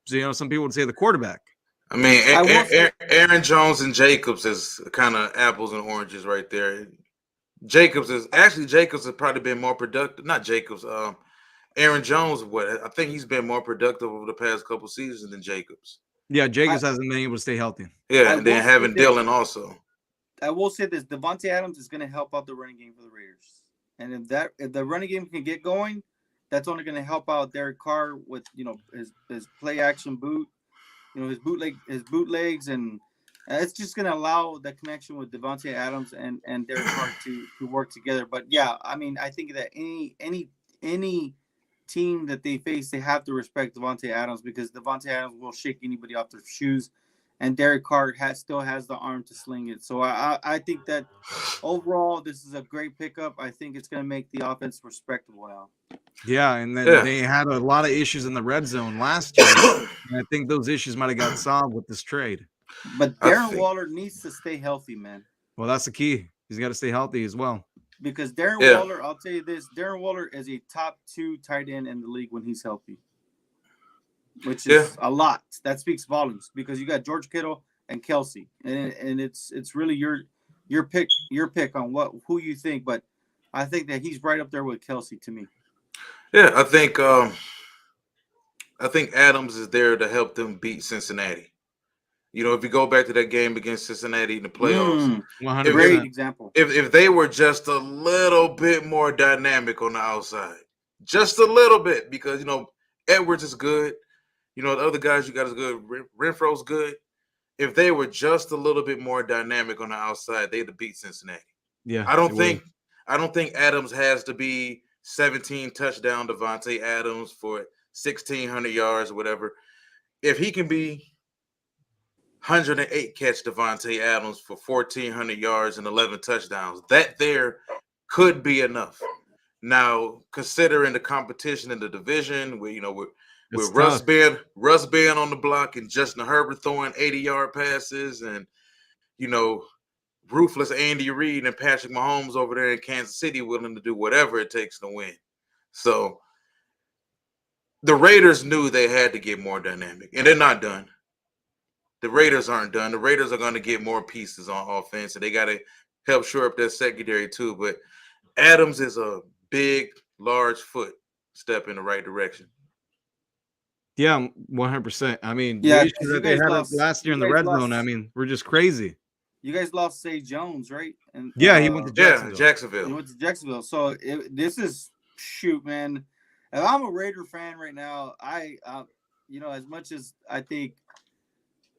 some people would say the quarterback. I mean, Aaron Jones and Jacobs is kind of apples and oranges right there. Jacobs has probably been more productive. Not Jacobs. Aaron Jones, I think he's been more productive over the past couple seasons than Jacobs. Yeah, Jacobs hasn't been able to stay healthy. Yeah, and then having Dylan also. I will say this: Davante Adams is going to help out the running game for the Raiders, and if the running game can get going, that's only going to help out Derek Carr with his play action boot, his bootlegs, and it's just going to allow the connection with Davante Adams and Derek Carr to work together. But yeah, I mean, I think that any team that they face, they have to respect Davante Adams, because Davante Adams will shake anybody off their shoes. and Derek Carr still has the arm to sling it. So I think that overall this is a great pickup. I think it's going to make the offense respectable now. Yeah, and then they had a lot of issues in the red zone last year. And I think those issues might have got solved with this trade. But Darren Waller needs to stay healthy, man. Well, that's the key. He's got to stay healthy as well. Because Darren Waller, I'll tell you this, Darren Waller is a top 2 tight end in the league when he's healthy, which is a lot. That speaks volumes because you got George Kittle and Kelsey, and it's really your pick on who you think. But I think that he's right up there with Kelsey to me. Yeah, I think Adams is there to help them beat Cincinnati. You know, if you go back to that game against Cincinnati in the playoffs, great example. If they were just a little bit more dynamic on the outside, just a little bit, because, you know, Edwards is good. You know, the other guys you got is good. Renfro's good. If they were just a little bit more dynamic on the outside, they'd have beat Cincinnati. Yeah, I don't think Adams has to be 17 touchdown Devontae Adams for 1,600 yards or whatever. If he can be 108 catch Devontae Adams for 1,400 yards and 11 touchdowns, that there could be enough. Now, considering the competition in the division, with Russ being on the block and Justin Herbert throwing 80-yard passes, and, you know, ruthless Andy Reid and Patrick Mahomes over there in Kansas City willing to do whatever it takes to win. So the Raiders knew they had to get more dynamic, and they're not done. The Raiders aren't done. The Raiders are going to get more pieces on offense, and they got to help shore up their secondary too. But Adams is a big, large foot step in the right direction. Yeah, 100%. I mean, the issues that they had last year in the red zone, I mean, we're just crazy. You guys lost Zay Jones, right? And he went to Jacksonville. He went to Jacksonville. So this is man. If I'm a Raider fan right now, I as much as I think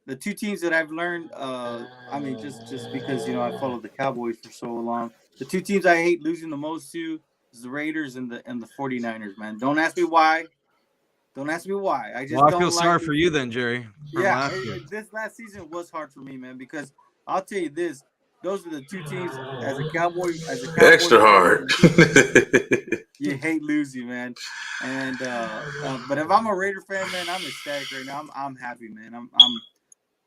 the two teams that I've learned, I mean, just because I followed the Cowboys for so long, the two teams I hate losing the most to is the Raiders and the 49ers. Man, don't ask me why. I just I feel sorry for you then, Jerry. Yeah, this last season was hard for me, man, because I'll tell you this: those are the two teams. As a Cowboy extra hard. You hate losing, man. And but if I'm a Raider fan, man, I'm ecstatic right now. I'm happy, man. I'm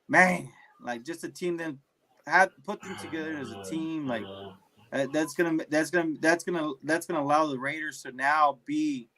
man, like just a team that had put them together as a team, like that's gonna allow the Raiders to now be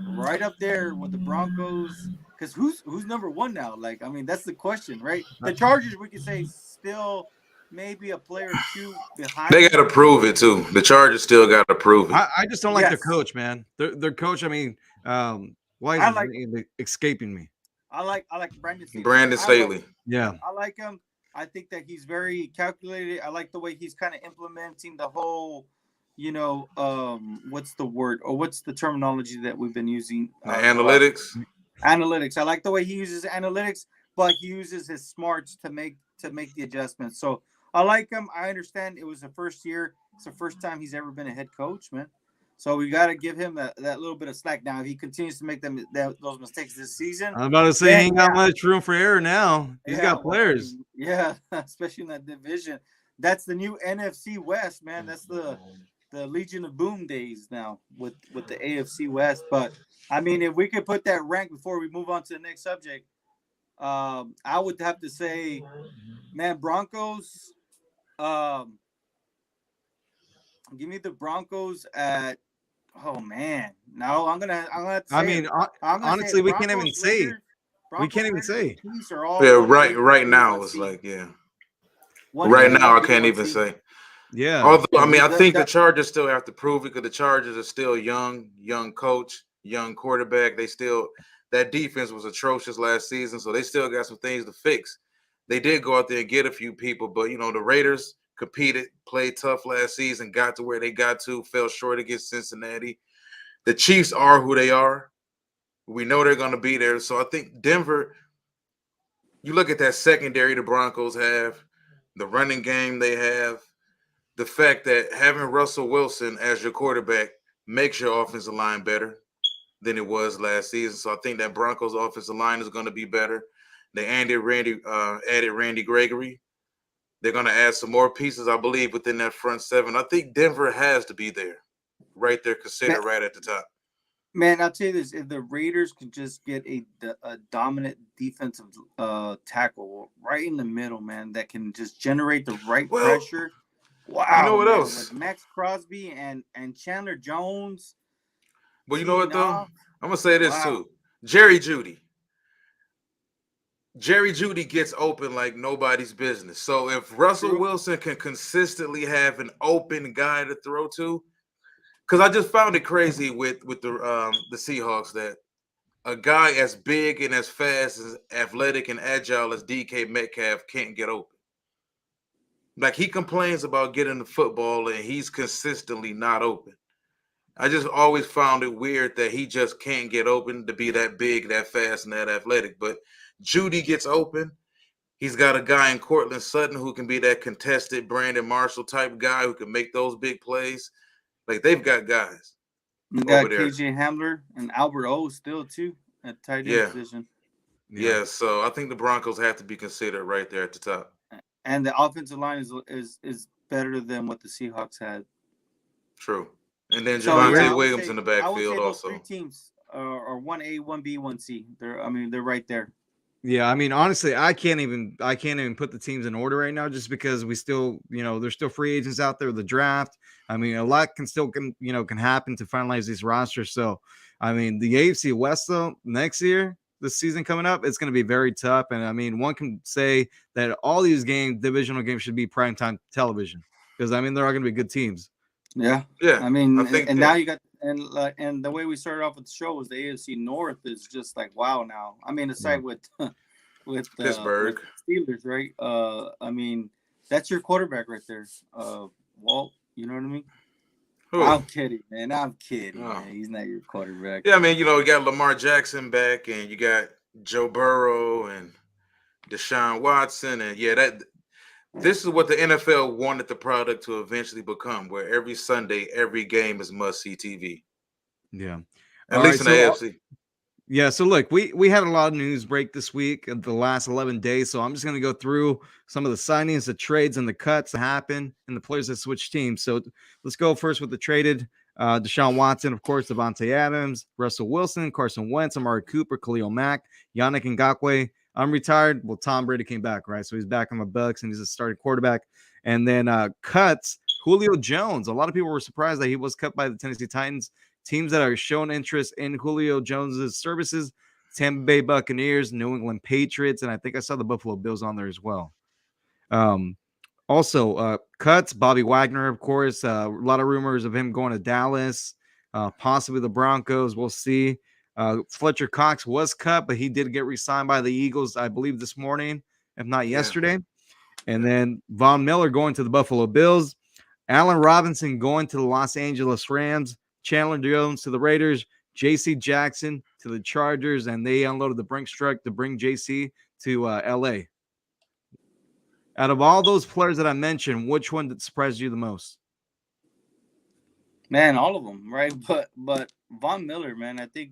right up there with the Broncos. Because who's number one now? Like, I mean, that's the question, right? The Chargers, we could say, still maybe a player or two behind. They got to prove it too. The Chargers still got to prove it. I just don't like their coach, man. Their coach. I mean, why is his name escaping me? I like Brandon Staley. Brandon Staley. Yeah, I like him. I think that he's very calculated. I like the way he's kind of implementing the whole, what's the word or what's the terminology that we've been using? Analytics. Analytics. I like the way he uses analytics, but he uses his smarts to make the adjustments. So I like him. I understand it was the first year. It's the first time he's ever been a head coach, man. So we got to give him that little bit of slack. Now, if he continues to make those mistakes this season, I'm about to say he ain't got much room for error now. He's got players. Yeah, especially in that division. That's the new NFC West, man. That's the Legion of Boom days now with the AFC West. But I mean, if we could put that rank before we move on to the next subject, I would have to say, man, Broncos. Give me the Broncos at. Oh man, no, I'm gonna. I mean, honestly, we can't even say. We can't even say. Right now it's like Right now I can't even say. Yeah. Although I mean, I think the Chargers still have to prove it because the Chargers are still young coach, young quarterback. That defense was atrocious last season, so they still got some things to fix. They did go out there and get a few people, but the Raiders competed, played tough last season, got to where they got to, fell short against Cincinnati. The Chiefs are who they are. We know they're going to be there. So I think Denver, you look at that secondary the Broncos have, the running game they have, the fact that having Russell Wilson as your quarterback makes your offensive line better than it was last season. So I think that Broncos offensive line is going to be better. They added Randy Gregory. They're going to add some more pieces, I believe, within that front seven. I think Denver has to be there, right there, considered right at the top. Man, I'll tell you this: if the Raiders could just get a dominant defensive tackle right in the middle, man, that can just generate the right pressure. Wow, you know what else? With Max Crosby and Chandler Jones. Well, you know what though? I'm gonna say this too. Jerry Jeudy gets open like nobody's business. So if Russell Wilson can consistently have an open guy to throw to, because I just found it crazy with the Seahawks that a guy as big and as fast, as athletic and agile as DK Metcalf can't get open. Like, he complains about getting the football and he's consistently not open. I just always found it weird that he just can't get open to be that big, that fast, and that athletic. But Jeudy gets open. He's got a guy in Cortland Sutton who can be that contested Brandon Marshall type guy who can make those big plays. Like, they've got guys. You got KJ Hamler and Albert O still too at tight end position. Yeah, so I think the Broncos have to be considered right there at the top. And the offensive line is better than what the Seahawks had. True. And then Javonte Williams in the backfield also. 3 teams are 1A, 1B, 1C. They're right there. Yeah, I mean, honestly, I can't even put the teams in order right now just because we still, there's still free agents out there, the draft. I mean, a lot can happen to finalize these rosters. So, I mean, the AFC West though, next year, this season coming up, it's going to be very tough. And I mean, one can say that all these divisional games should be primetime television because I mean, they're all going to be good teams. Yeah. I mean, now you got and the way we started off with the show was the AFC North is just like wow now. I mean, aside with Pittsburgh Steelers, right? I mean, that's your quarterback right there, Walt. You know what I mean? Who? I'm kidding, man. I'm kidding. Man. He's not your quarterback. Yeah, I mean, you got Lamar Jackson back, and you got Joe Burrow and Deshaun Watson, and this is what the NFL wanted the product to eventually become, where every Sunday, every game is must-see TV. Yeah. At least in the AFC. Yeah, so look, we had a lot of news break this week in the last 11 days, so I'm just going to go through some of the signings, the trades, and the cuts that happened, and the players that switched teams. So let's go first with the traded. Deshaun Watson, of course, Devontae Adams, Russell Wilson, Carson Wentz, Amari Cooper, Khalil Mack, Yannick Ngakoue. I'm retired. Well, Tom Brady came back, right? So he's back on the Bucs, and he's a starting quarterback. And then cuts, Julio Jones. A lot of people were surprised that he was cut by the Tennessee Titans. Teams that are showing interest in Julio Jones's services, Tampa Bay Buccaneers, New England Patriots, and I think I saw the Buffalo Bills on there as well. Also, cuts, Bobby Wagner, of course. A lot of rumors of him going to Dallas, possibly the Broncos. We'll see. Fletcher Cox was cut, but he did get re-signed by the Eagles, I believe, this morning, if not yesterday. And then Von Miller going to the Buffalo Bills. Allen Robinson going to the Los Angeles Rams. Chandler Jones to the Raiders. J.C. Jackson to the Chargers. And they unloaded the Brinks truck to bring J.C. to L.A. Out of all those players that I mentioned, which one did surprise you the most? Man, all of them, right? But Von Miller, man, I think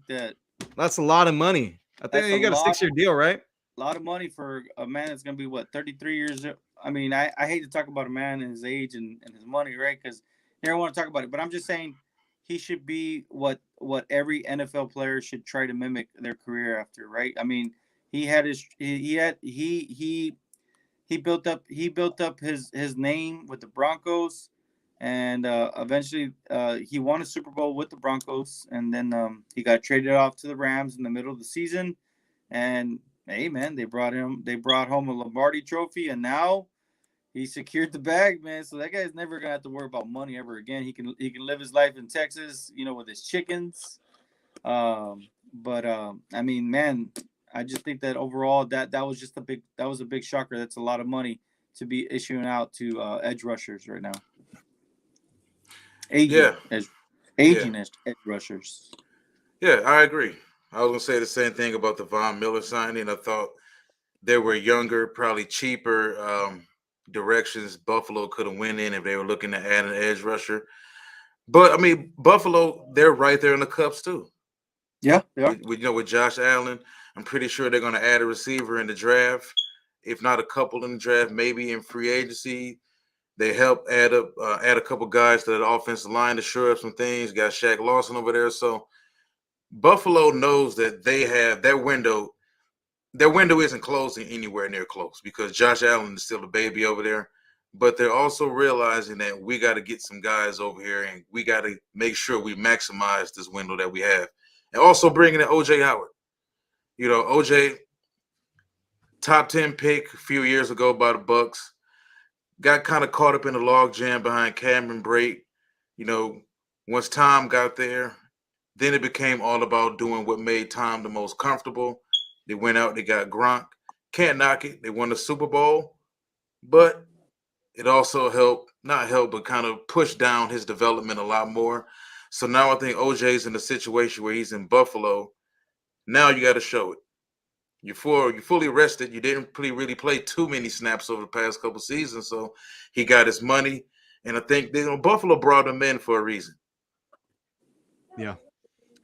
that's a lot of money. I think you got a 6-year deal, right? A lot of money for a man that's going to be, 33 years old? I mean, I hate to talk about a man and his age and his money, right? Because you don't want to talk about it. But I'm just saying he should be what every NFL player should try to mimic their career after, right? I mean, he built up his name with the Broncos. And eventually he won a Super Bowl with the Broncos. And then he got traded off to the Rams in the middle of the season. And, hey, man, they brought home a Lombardi trophy. And now he secured the bag, man. So that guy's never going to have to worry about money ever again. He can live his life in Texas, with his chickens. I mean, man, I just think that overall that was a big shocker. That's a lot of money to be issuing out to edge rushers right now. Aging edge rushers. Yeah, I agree. I was going to say the same thing about the Von Miller signing. I thought there were younger, probably cheaper directions Buffalo could have went in if they were looking to add an edge rusher. But, I mean, Buffalo, they're right there in the cups too. Yeah, they are. With Josh Allen. I'm pretty sure they're going to add a receiver in the draft, if not a couple in the draft, maybe in free agency. They help add a couple guys to the offensive line to shore up some things. Got Shaq Lawson over there, so Buffalo knows that they have their window. Their window isn't closing anywhere near close because Josh Allen is still a baby over there. But they're also realizing that we got to get some guys over here and we got to make sure we maximize this window that we have. And also bringing in O.J. Howard. You know, O.J., top 10 pick a few years ago by the Bucks, got kind of caught up in the log jam behind Cameron Brate. You know, once Tom got there, then it became all about doing what made Tom the most comfortable. They went out, they got Gronk. Can't knock it. They won the Super Bowl, but it also but kind of pushed down his development a lot more. So now I think OJ's in a situation where he's in Buffalo. Now you got to show it. You're fully rested. You didn't really play too many snaps over the past couple seasons, so he got his money. And I think Buffalo brought him in for a reason. Yeah.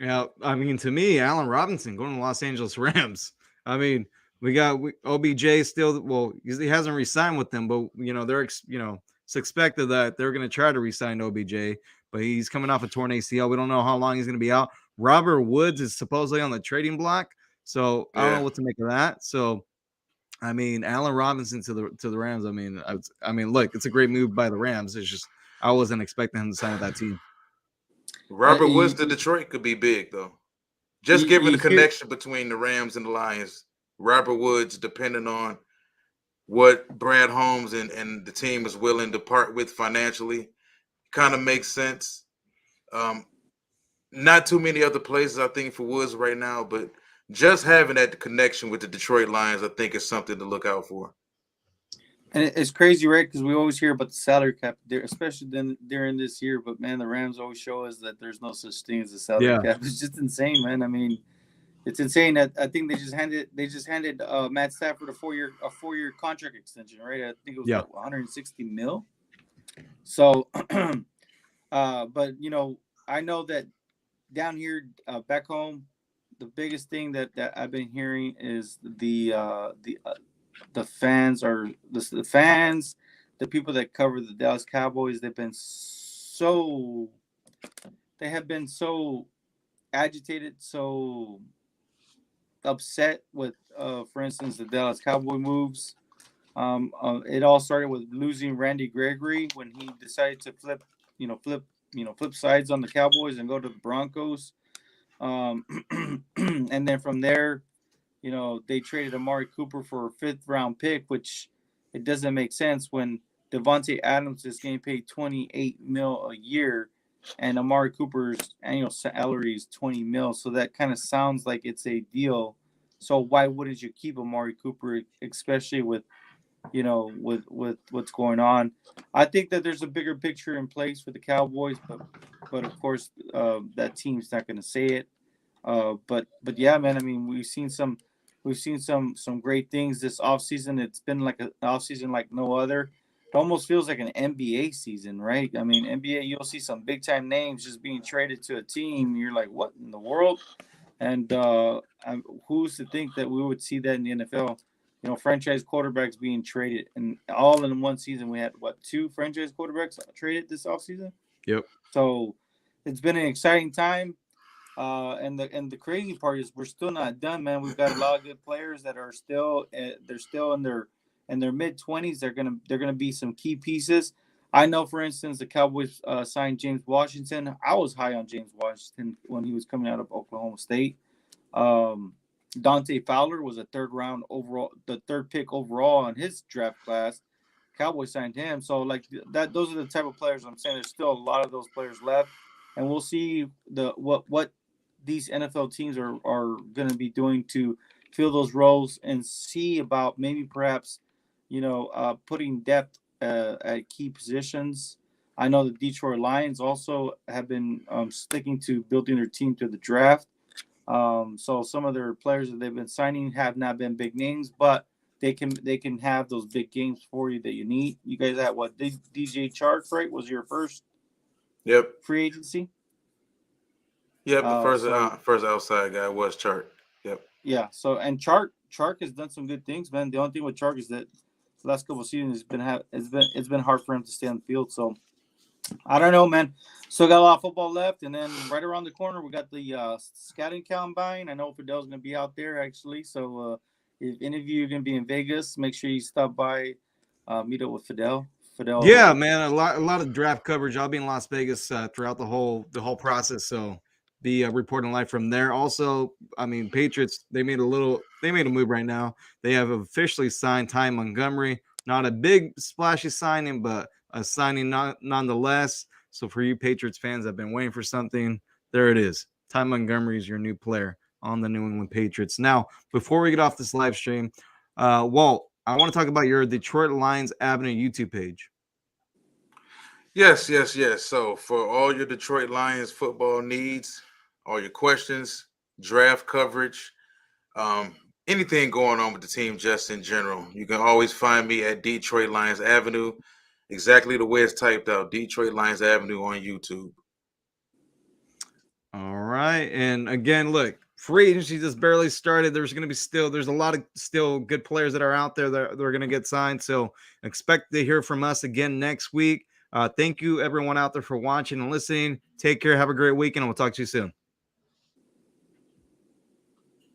Yeah, I mean, to me, Allen Robinson going to the Los Angeles Rams. I mean, we OBJ still. Well, he hasn't re-signed with them, but it's expected that they're going to try to re-sign OBJ. But he's coming off a torn ACL. We don't know how long he's going to be out. Robert Woods is supposedly on the trading block, so I don't know what to make of that. So, I mean, Allen Robinson to the Rams. I mean, look, it's a great move by the Rams. It's just I wasn't expecting him to sign with that team. Robert Woods to Detroit could be big, though. Just given the connection between the Rams and the Lions, Robert Woods, depending on what Brad Holmes and the team is willing to part with financially, kind of makes sense. Not too many other places, I think, for Woods right now, but just having that connection with the Detroit Lions, I think, is something to look out for. And it's crazy, right? Because we always hear about the salary cap, especially during this year. But man, the Rams always show us that there's no such thing as a salary cap. It's just insane, man. I mean, it's insane that I think they just handed Matt Stafford a four-year contract extension, right? I think it was like 160 mil. So, but I know that down here back home, the biggest thing that I've been hearing is the fans, the people that cover the Dallas Cowboys. They have been so agitated, so upset with, for instance, the Dallas Cowboy moves. It all started with losing Randy Gregory when he decided to flip sides on the Cowboys and go to the Broncos. And then from there, they traded Amari Cooper for a 5th-round pick, which it doesn't make sense when Devontae Adams is getting paid $28 million a year, and Amari Cooper's annual salary is $20 million. So that kind of sounds like it's a deal. So why wouldn't you keep Amari Cooper, especially with what's going on? I think that there's a bigger picture in place for the Cowboys, but of course that team's not going to say it. But yeah, man. I mean, we've seen some great things this offseason. It's been like an offseason like no other. It almost feels like an NBA season, right? I mean, NBA, you'll see some big time names just being traded to a team. You're like, what in the world? And who's to think that we would see that in the NFL? Franchise quarterbacks being traded, and all in one season we had 2 franchise quarterbacks traded this offseason. Yep. So it's been an exciting time. And the crazy part is we're still not done, man. We've got a lot of good players that are still in their mid-20s. They're gonna be some key pieces. I know, for instance, the Cowboys signed James Washington. I was high on James Washington when he was coming out of Oklahoma State. Dante Fowler was the 3rd pick overall in his draft class. Cowboys signed him. So those are the type of players I'm saying. There's still a lot of those players left, and we'll see what these NFL teams are going to be doing to fill those roles and see about maybe perhaps putting depth at key positions. I know the Detroit Lions also have been sticking to building their team through the draft. So some of their players that they've been signing have not been big names, but they can have those big games for you that you need. You guys had DJ Chark, right? Was your first free agency? Yep, the first outside guy was Chark. Yep. Yeah. So and Chark has done some good things, man. The only thing with Chark is that the last couple of seasons it's been hard for him to stay on the field. So I don't know, man. Still got a lot of football left, and then right around the corner we got the scouting combine. I know Fidel's going to be out there actually. So if any of you are going to be in Vegas, make sure you stop by, meet up with Fidel. Yeah, man, a lot of draft coverage. I'll be in Las Vegas throughout the whole process, so be reporting live from there. Also, I mean, Patriots they made a move right now. They have officially signed Ty Montgomery. Not a big splashy signing, but a signing nonetheless. So for you Patriots fans that have been waiting for something, there it is. Ty Montgomery is your new player on the New England Patriots. Now, before we get off this live stream, Walt, I want to talk about your Detroit Lions Avenue YouTube page. Yes. So for all your Detroit Lions football needs, all your questions, draft coverage, anything going on with the team just in general, you can always find me at Detroit Lions Avenue, exactly the way it's typed out, Detroit Lions Avenue on YouTube. All right. And again, look, free agency just barely started. There's a lot of still good players that are out there that are going to get signed. So expect to hear from us again next week. Thank you everyone out there for watching and listening. Take care. Have a great weekend. And we'll talk to you soon.